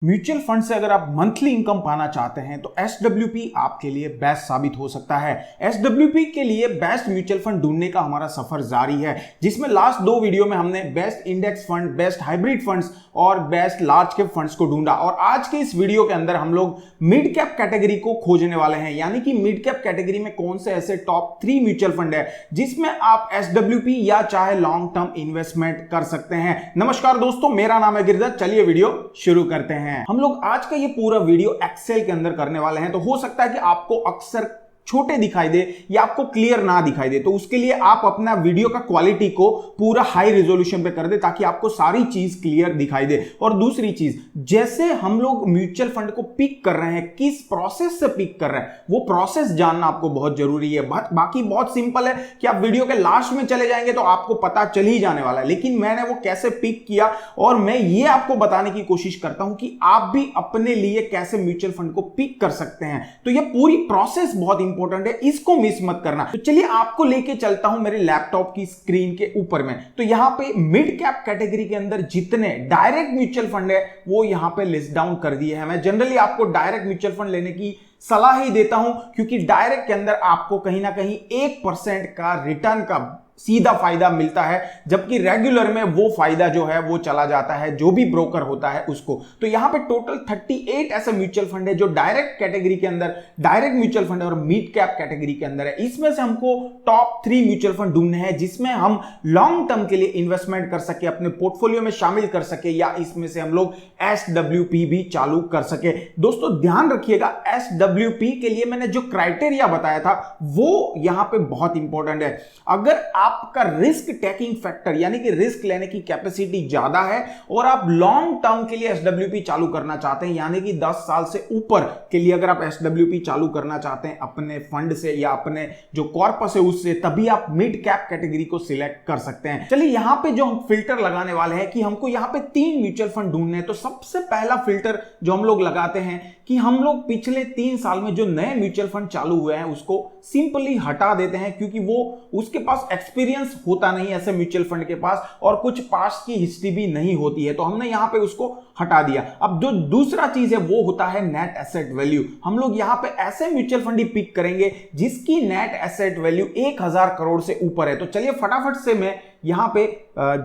Mutual fund से अगर आप मंथली इनकम पाना चाहते हैं तो SWP आपके लिए बेस्ट साबित हो सकता है। SWP के लिए बेस्ट म्यूचुअल फंड ढूंढने का हमारा सफर जारी है, जिसमें लास्ट दो वीडियो में हमने best index fund, best hybrid funds और बेस्ट लार्ज कैप फंड्स को ढूंढा। और आज के इस वीडियो के अंदर हम लोग मिड कैप कैटेगरी को खोजने वाले हैं, यानी कि मिड कैप कैटेगरी में कौन से ऐसे टॉप 3 म्यूचुअल फंड है जिसमें आप SWP या चाहे लॉन्ग टर्म इन्वेस्टमेंट कर सकते हैं। नमस्कार दोस्तों, मेरा नाम है गिरिधर। चलिए वीडियो शुरू करते हैं। हम लोग आज का ये पूरा वीडियो एक्सेल के अंदर करने वाले हैं, तो हो सकता है कि आपको अक्सर छोटे दिखाई दे या आपको क्लियर ना दिखाई दे, तो उसके लिए आप अपना वीडियो का क्वालिटी को पूरा हाई रेजोल्यूशन पे कर दे ताकि आपको सारी चीज क्लियर दिखाई दे। और दूसरी चीज, जैसे हम लोग म्यूचुअल फंड को पिक कर रहे हैं, किस प्रोसेस से पिक कर रहे हैं, वो प्रोसेस जानना आपको बहुत जरूरी है। बाकी बहुत सिंपल है कि आप वीडियो के लास्ट में चले जाएंगे तो आपको पता चल ही जाने वाला है, लेकिन मैंने वो कैसे पिक किया और मैं ये आपको बताने की कोशिश करता हूं कि आप भी अपने लिए कैसे म्यूचुअल फंड को पिक कर सकते हैं। तो ये पूरी प्रोसेस बहुत इंपॉर्टेंट है, इसको मिस मत करना। तो चलिए आपको लेके चलता हूं मेरे लैपटॉप की स्क्रीन के ऊपर में। तो यहां पे मिड कैप कैटेगरी के अंदर जितने डायरेक्ट म्यूचुअल फंड है वो यहां पे लिस्ट डाउन कर दिए हैं। मैं जनरली आपको डायरेक्ट म्यूचुअल फंड लेने की सलाह ही देता हूं, क्योंकि डायरेक्ट के अंदर आपको कहीं ना कहीं 1% का रिटर्न का सीधा फायदा मिलता है, जबकि रेगुलर में वो फायदा जो है वो चला जाता है जो भी ब्रोकर होता है उसको। तो यहां पे टोटल 38 ऐसे म्यूचुअल फंड है जो डायरेक्ट कैटेगरी के अंदर, डायरेक्ट म्यूचुअल फंड और मिड कैप कैटेगरी के अंदर है। इसमें से हमको टॉप 3 म्यूचुअल फंड ढूंढने हैं जिसमें हम लॉन्ग टर्म के लिए इन्वेस्टमेंट कर सके, अपने पोर्टफोलियो में शामिल कर सके, या इसमें से हम लोग SWP भी चालू कर सके। दोस्तों ध्यान रखिएगा, SWP के लिए मैंने जो क्राइटेरिया बताया था वो यहां पे बहुत इंपॉर्टेंट है। अगर आपका रिस्क टेकिंग फैक्टर यानी कि रिस्क लेने की कैपेसिटी ज्यादा है और आप लॉन्ग टर्म के लिए SWP चालू करना चाहते हैं, यानी कि 10 साल से ऊपर के लिए अगर आप SWP चालू करना चाहते हैं अपने फंड से या अपने जो कॉर्पस है उससे, तभी आप मिड कैप कैटेगरी को सिलेक्ट कर सकते हैं। चलिए यहां पे जो हम फिल्टर लगाने वाले हैं कि हमको यहां पे 3 म्यूचुअल फंड ढूंढने हैं, तो सबसे पहला फिल्टर जो हम लोग लगाते हैं कि हम लोग पिछले 3 साल में जो नए म्यूचुअल फंड चालू हुए हैं उसको सिंपली हटा देते हैं, क्योंकि वो उसके पास एक्सपीरियंस होता नहीं ऐसे म्यूचुअल फंड के पास, और कुछ पास्ट की हिस्ट्री भी नहीं होती है, तो हमने यहां पे उसको हटा दिया। अब जो दूसरा चीज है वो होता है नेट एसेट वैल्यू। हम लोग यहां पे ऐसे म्यूचुअल फंड ही पिक करेंगे जिसकी नेट एसेट वैल्यू 1000 करोड़ से ऊपर है। तो चलिए फटाफट से मैं यहां पे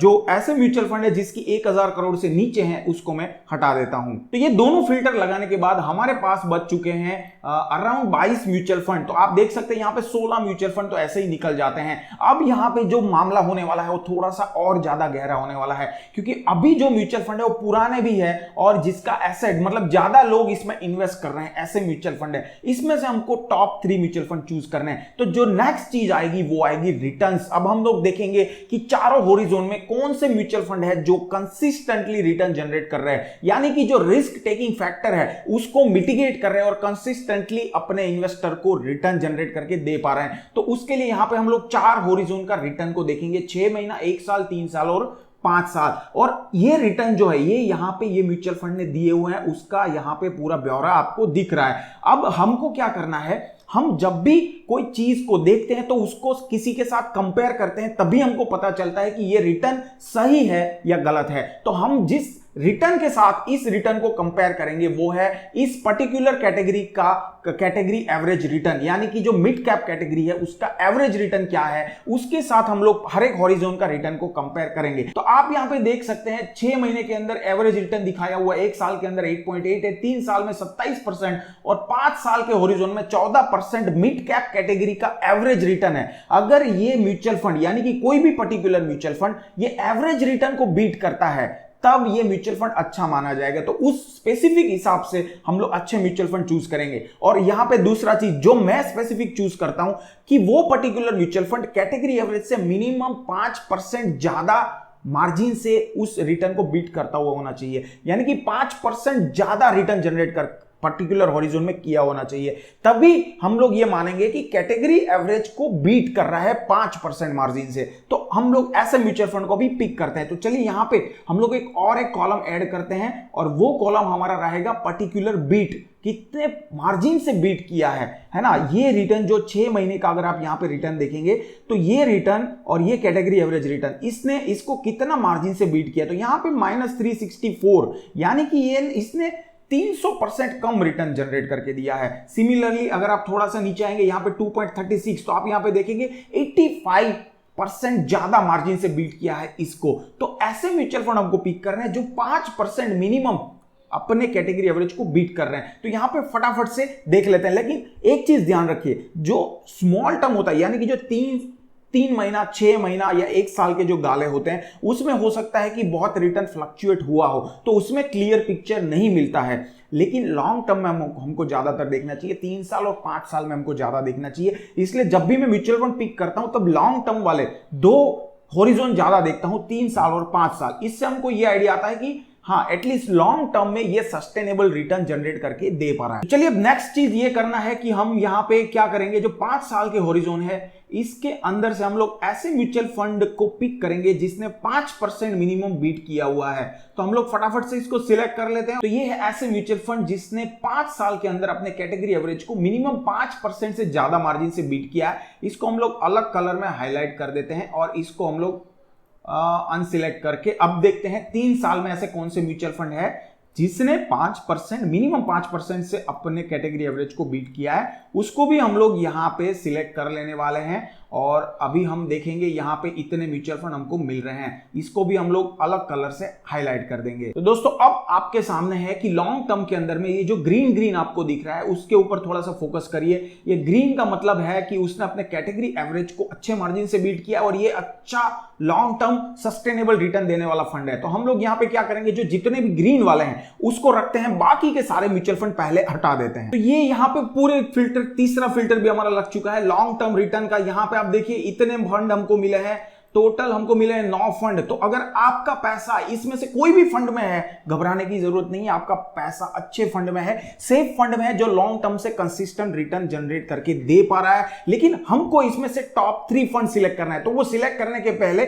जो ऐसे म्यूचुअल फंड है जिसकी 1000 करोड़ से नीचे हैं उसको मैं हटा देता हूं। तो ये दोनों फिल्टर लगाने के बाद हमारे पास बच चुके हैं अराउंड 22 म्यूचुअल फंड। तो आप देख सकते हैं यहां पे 16 म्यूचुअल फंड तो ऐसे ही निकल जाते हैं। अब यहां पे जो मामला होने वाला है वो थोड़ा सा और ज्यादा गहरा होने वाला है, क्योंकि अभी जो म्यूचुअल फंड है वो पुराने भी है और जिसका एसेट मतलब ज्यादा लोग इसमें इन्वेस्ट कर रहे हैं, ऐसे म्यूचुअल फंड है। इसमें से हमको टॉप 3 म्यूचुअल फंड चूज करने हैं। तो जो नेक्स्ट चीज आएगी वो आएगी रिटर्न्स। अब हम लोग देखेंगे कि चारों होरिजोन में कौन से म्यूचुअल फंड है जो कंसिस्टेंटली रिटर्न जनरेट कर रहे हैं, यानी कि जो रिस्क टेकिंग फैक्टर है उसको मिटिगेट कर रहे हैं और कंसिस्टेंटली अपने इन्वेस्टर को रिटर्न जनरेट करके दे पा रहे हैं। तो उसके लिए यहां पे हम लोग 4 होरिजोन का रिटर्न को देखेंगे, 6 महीना, 1 साल, 3 साल और 5 साल। और ये रिटर्न जो है ये यहां पे ये म्यूचुअल फंड ने दिए हुए हैं, उसका यहां पे पूरा ब्यौरा आपको दिख रहा है। अब हमको क्या करना है, हम जब भी कोई चीज को देखते हैं तो उसको किसी के साथ कंपेयर करते हैं, तभी हमको पता चलता है कि ये रिटर्न सही है या गलत है। तो हम जिस रिटर्न के साथ इस रिटर्न को कंपेयर करेंगे वो है इस पर्टिकुलर कैटेगरी का कैटेगरी एवरेज रिटर्न, यानी कि जो मिड कैप कैटेगरी है उसका एवरेज रिटर्न क्या है, उसके साथ हम लोग हर एक हॉरिजॉन का रिटर्न को कंपेयर करेंगे। तो आप यहां पे देख सकते हैं 6 महीने के अंदर एवरेज रिटर्न दिखाया हुआ, 1 साल के अंदर 8.8 है, 3 साल में 27% और 5 साल के हॉरिजॉन में 14% मिड कैप कैटेगरी का एवरेज रिटर्न है। अगर ये म्यूचुअल फंड यानी कि कोई भी पर्टिकुलर म्यूचुअल फंड ये एवरेज रिटर्न को बीट करता है तब ये म्यूचुअल फंड अच्छा माना जाएगा। तो उस स्पेसिफिक हिसाब से हम लोग अच्छे म्यूचुअल फंड चूज करेंगे। और यहां पे दूसरा चीज जो मैं स्पेसिफिक चूज करता हूं कि वो particular mutual fund category average से मिनिमम 5% ज्यादा मार्जिन से उस रिटर्न को बीट करता हुआ होना चाहिए, यानी कि 5% ज्यादा रिटर्न जनरेट कर पर्टिकुलर हॉरिजॉन में किया होना चाहिए, तभी हम लोग ये मानेंगे कि कैटेगरी एवरेज को बीट कर रहा है 5% मार्जिन से। तो हम लोग ऐसे म्यूचुअल फंड को भी पिक करते हैं। तो चलिए यहां पे हम लोग एक कॉलम ऐड करते हैं और वो कॉलम हमारा रहेगा पर्टिकुलर बीट, कितने मार्जिन से बीट किया है ना। ये रिटर्न जो 6 महीने का अगर आप यहां पे रिटर्न देखेंगे तो ये रिटर्न और ये कैटेगरी एवरेज रिटर्न इसको कितना मार्जिन से बीट किया, तो यहां पे -364, यानी कि ये इसने 300% कम रिटर्न जनरेट करके दिया है। सिमिलरली अगर आप थोड़ा सा नीचे आएंगे यहाँ पे 2.36, तो आप यहाँ पे देखेंगे 85% ज्यादा मार्जिन से बीट किया है इसको। तो ऐसे म्यूचुअल फंड हमको पिक कर रहे हैं जो 5% मिनिमम अपने कैटेगरी एवरेज को बीट कर रहे हैं। तो यहां पे फटाफट से देख लेते हैं। लेकिन एक चीज ध्यान रखिए, जो स्मॉल टर्म होता है यानी कि जो 3 महीना, 6 महीना या 1 साल के जो गाले होते हैं, उसमें हो सकता है कि बहुत रिटर्न फ्लक्चुएट हुआ हो, तो उसमें क्लियर पिक्चर नहीं मिलता है। लेकिन लॉन्ग टर्म में हमको ज्यादातर देखना चाहिए, 3 साल और 5 साल में हमको ज्यादा देखना चाहिए। इसलिए जब भी मैं म्यूचुअल फंड पिक करता हूं तब लॉन्ग टर्म वाले 2 हॉरिजॉन ज्यादा देखता हूं, 3 साल और 5 साल। इससे हमको यह आइडिया आता है कि हाँ, एटलीस्ट लॉन्ग टर्म में ये सस्टेनेबल रिटर्न जनरेट करके दे पा रहा है। चलिए अब नेक्स्ट चीज ये करना है कि हम यहाँ पे क्या करेंगे, जो 5 साल के हॉरिजॉन है इसके अंदर से हम लोग ऐसे म्यूचुअल फंड को पिक करेंगे जिसने 5% मिनिमम बीट किया हुआ है। तो हम लोग फटाफट से इसको सिलेक्ट कर लेते हैं। तो ये है ऐसे म्यूचुअल फंड जिसने 5 साल के अंदर अपने कैटेगरी एवरेज को मिनिमम 5% से ज्यादा मार्जिन से बीट किया है। इसको हम लोग अलग कलर में हाईलाइट कर देते हैं और इसको हम लोग अनसिलेक्ट करके अब देखते हैं 3 साल में ऐसे कौन से म्यूचुअल फंड है जिसने 5% मिनिमम 5% से अपने कैटेगरी एवरेज को बीट किया है। उसको भी हम लोग यहां पे सिलेक्ट कर लेने वाले हैं और अभी हम देखेंगे यहां पे इतने म्यूचुअल फंड हमको मिल रहे हैं। इसको भी हम लोग अलग कलर से हाईलाइट कर देंगे। तो दोस्तों अब आपके सामने है कि लॉन्ग टर्म के अंदर में ये जो ग्रीन आपको दिख रहा है उसके ऊपर थोड़ा सा फोकस करिए। ये ग्रीन का मतलब है कि उसने अपने कैटेगरी एवरेज को अच्छे मार्जिन से बीट किया और ये अच्छा लॉन्ग टर्म सस्टेनेबल रिटर्न देने वाला फंड है। तो हम लोग यहां पे क्या करेंगे, जो जितने भी ग्रीन वाले हैं उसको रखते हैं, बाकी के सारे म्यूचुअल फंड पहले हटा देते हैं। तो ये यहां पे पूरे फिल्टर, तीसरा फिल्टर भी हमारा लग चुका है लॉन्ग टर्म रिटर्न का। यहां पे आप देखिए इतने फंड हमको मिले हैं, टोटल हमको मिले हैं 9 फंड। तो अगर आपका पैसा इसमें से कोई भी फंड में है, घबराने की जरूरत नहीं है। आपका पैसा अच्छे फंड में है, सेफ फंड में है, जो लॉन्ग टर्म से कंसिस्टेंट रिटर्न जनरेट करके दे पा रहा है। लेकिन हमको इसमें से टॉप 3 फंड सिलेक्ट करना है। तो वो सिलेक्ट करने के पहले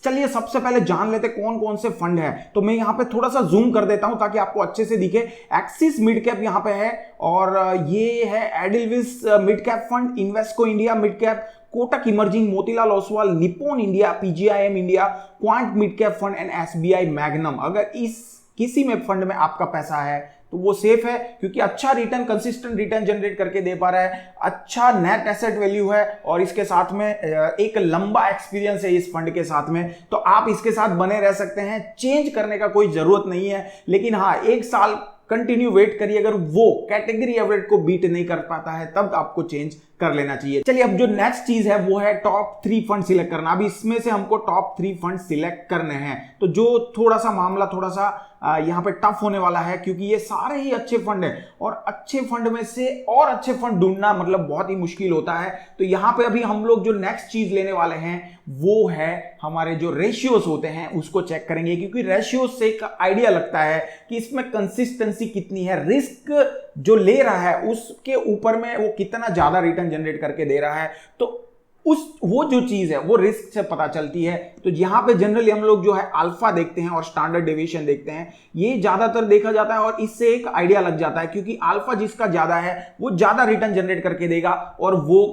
चलिए सबसे पहले जान लेते कौन कौन से फंड है। तो मैं यहां पे थोड़ा सा जूम कर देता हूं ताकि आपको अच्छे से दिखे। एक्सिस मिड कैप यहां पे है और ये है Edelweiss mid cap fund, Invesco India mid cap, Kotak emerging, Motilal Oswal, Nippon India, PGIM India, Quant mid cap fund and SBI Magnum. अगर इस किसी में फंड में आपका पैसा है तो वो सेफ है, क्योंकि अच्छा रिटर्न, कंसिस्टेंट रिटर्न जनरेट करके दे पा रहा है, अच्छा नेट एसेट वैल्यू है और इसके साथ में एक लंबा एक्सपीरियंस है इस फंड के साथ में। तो आप इसके साथ बने रह सकते हैं, चेंज करने का कोई जरूरत नहीं है। लेकिन हाँ, 1 साल कंटिन्यू वेट करिए। अगर वो कैटेगरी एवरेज को बीट नहीं कर पाता है तब आपको चेंज कर लेना चाहिए। चलिए अब जो नेक्स्ट चीज है वो है टॉप 3 फंड सिलेक्ट करना। अब इसमें से हमको टॉप 3 फंड सिलेक्ट करने हैं। तो जो थोड़ा सा मामला थोड़ा सा यहाँ पे टफ होने वाला है, क्योंकि ये सारे ही अच्छे फंड हैं और अच्छे फंड में से और अच्छे फंड ढूंढना मतलब बहुत ही मुश्किल होता है। तो यहाँ पे अभी हम लोग जो नेक्स्ट चीज लेने वाले हैं वो है हमारे जो रेशियोज होते हैं उसको चेक करेंगे, क्योंकि रेशियोज से एक आइडिया लगता है कि इसमें कंसिस्टेंसी कितनी है, रिस्क जो ले रहा है उसके ऊपर में वो कितना ज्यादा रिटर्न जनरेट करके दे रहा है। तो वो जो चीज है वो रिस्क से पता चलती है। तो यहां पे जनरली हम लोग जो है अल्फा देखते हैं और स्टैंडर्ड डेविएशन देखते हैं, ये ज्यादातर देखा जाता है और इससे एक आइडिया लग जाता है, क्योंकि अल्फा जिसका ज्यादा है वो ज्यादा रिटर्न जनरेट करके देगा और वो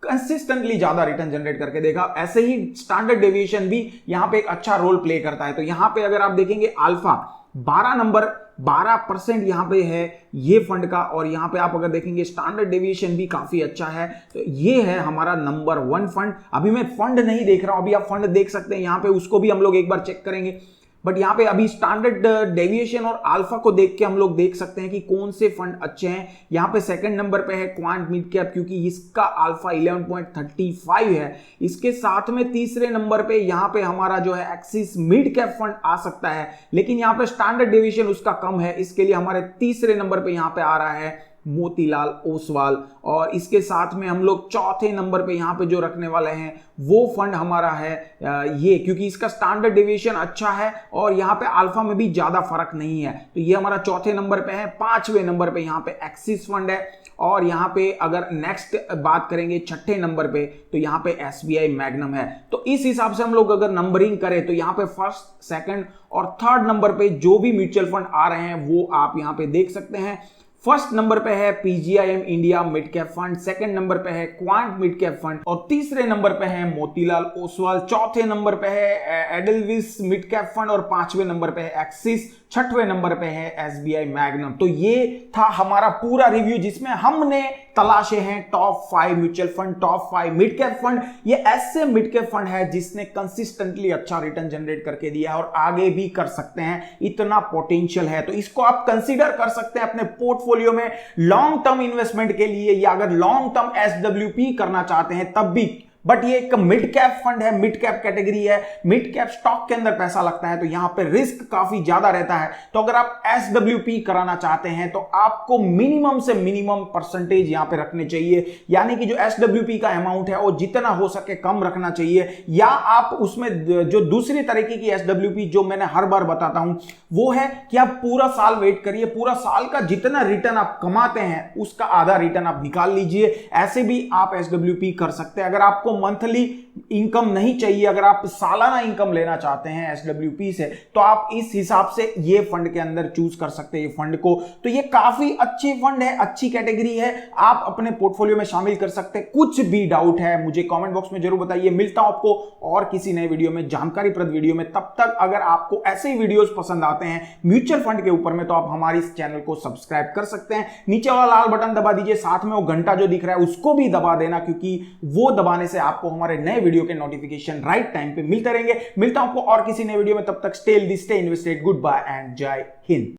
कंसिस्टेंटली ज्यादा रिटर्न जनरेट करके देगा। ऐसे ही स्टैंडर्ड डेविएशन भी यहां पे एक अच्छा रोल प्ले करता है। तो यहां पे अगर आप देखेंगे अल्फा 12% यहां पे है ये फंड का, और यहां पे आप अगर देखेंगे स्टैंडर्ड डेविएशन भी काफी अच्छा है। तो ये है हमारा नंबर 1 फंड। अभी मैं फंड नहीं देख रहा हूं, अभी आप फंड देख सकते हैं यहां पे, उसको भी हम लोग एक बार चेक करेंगे। बट यहाँ पे अभी स्टैंडर्ड डेविएशन और अल्फा को देख के हम लोग देख सकते हैं कि कौन से फंड अच्छे हैं। यहाँ पे सेकंड नंबर पे है क्वांट मिड कैप, क्योंकि इसका अल्फा 11.35 है। इसके साथ में तीसरे नंबर पे यहाँ पे हमारा जो है एक्सिस मिड कैप फंड आ सकता है, लेकिन यहाँ पे स्टैंडर्ड डेविएशन उसका कम है। इसके लिए हमारे तीसरे नंबर पे यहाँ पे आ रहा है मोतीलाल ओसवाल, और इसके साथ में हम लोग चौथे नंबर पे यहाँ पे जो रखने वाले हैं वो फंड हमारा है ये, क्योंकि इसका स्टैंडर्ड डेविएशन अच्छा है और यहाँ पे अल्फा में भी ज्यादा फर्क नहीं है। तो ये हमारा चौथे नंबर पे है। 5वें नंबर पे यहाँ पे एक्सिस फंड है, और यहाँ पे अगर नेक्स्ट बात करेंगे 6ठे नंबर पे तो यहाँ पे एसबीआई मैग्नम है। तो इस हिसाब से हम लोग अगर नंबरिंग करें तो यहाँ पे फर्स्ट, सेकंड और थर्ड नंबर पे जो भी म्यूचुअल फंड आ रहे हैं वो आप यहाँ पे देख सकते हैं। फर्स्ट नंबर पे है PGIM India mid cap fund, second number पे है क्वांट मिड कैप फंड और तीसरे नंबर पे है मोतीलाल ओसवाल, चौथे नंबर पे है एडलविस मिड कैप फंड और पांचवें नंबर पे है एक्सिस, छठवें नंबर पे है एसबीआई मैग्नम। तो ये था हमारा पूरा रिव्यू जिसमें हमने तलाशे हैं top 5 mutual fund, top 5 mid cap fund. ये ऐसे मिड कैप फंड है जिसने कंसिस्टेंटली अच्छा रिटर्न जनरेट करके दिया है और आगे भी कर सकते हैं, इतना पोटेंशियल है। तो इसको आप कंसीडर कर सकते हैं अपने पोर्टफोलियो में लॉन्ग टर्म इन्वेस्टमेंट के लिए, या अगर लॉन्ग टर्म एसडब्ल्यूपी करना चाहते हैं तब भी। बट ये एक मिड कैप फंड है, मिड कैप कैटेगरी है, मिड कैप स्टॉक के अंदर पैसा लगता है तो यहां पे रिस्क काफी ज्यादा रहता है। तो अगर आप एसडब्ल्यूपी कराना चाहते हैं तो आपको मिनिमम से मिनिमम परसेंटेज यहां पे रखने चाहिए, यानी कि जो एसडब्ल्यूपी का अमाउंट है वो जितना हो सके कम रखना चाहिए। या आप उसमें जो दूसरी तरीके की एसडब्ल्यूपी जो मैंने हर बार बताता हूं वो है कि आप पूरा साल वेट करिए, पूरा साल का जितना रिटर्न आप कमाते हैं उसका आधा रिटर्न आप निकाल लीजिए। ऐसे भी आप एसडब्ल्यूपी कर सकते हैं। अगर आपको मंथली इनकम नहीं चाहिए, अगर आप सालाना इनकम लेना चाहते हैं एसडब्ल्यूपी से, तो आप इस हिसाब से ये फंड के अंदर चूज कर सकते हैं ये फंड को। तो ये काफी अच्छी फंड है, अच्छी कैटेगरी है, आप अपने पोर्टफोलियो में शामिल कर सकते हैं। कुछ भी डाउट है मुझे कमेंट बॉक्स में जरूर बताइए। मिलता हूं आपको और किसी नए वीडियो में, जानकारीप्रद वीडियो में। तब तक अगर आपको ऐसे ही वीडियोस पसंद आते हैं म्यूचुअल फंड के ऊपर में तो आप हमारे इस चैनल को सब्सक्राइब कर सकते हैं। नीचे वाला लाल बटन दबा दीजिए, साथ में वो घंटा जो दिख रहा है उसको भी दबा देना, क्योंकि वो दबाने से आपको हमारे नए वीडियो के नोटिफिकेशन राइट टाइम पे मिलते रहेंगे। मिलता हूं आपको और किसी नए वीडियो में, तब तक stay healthy, stay invested, goodbye and जय हिंद।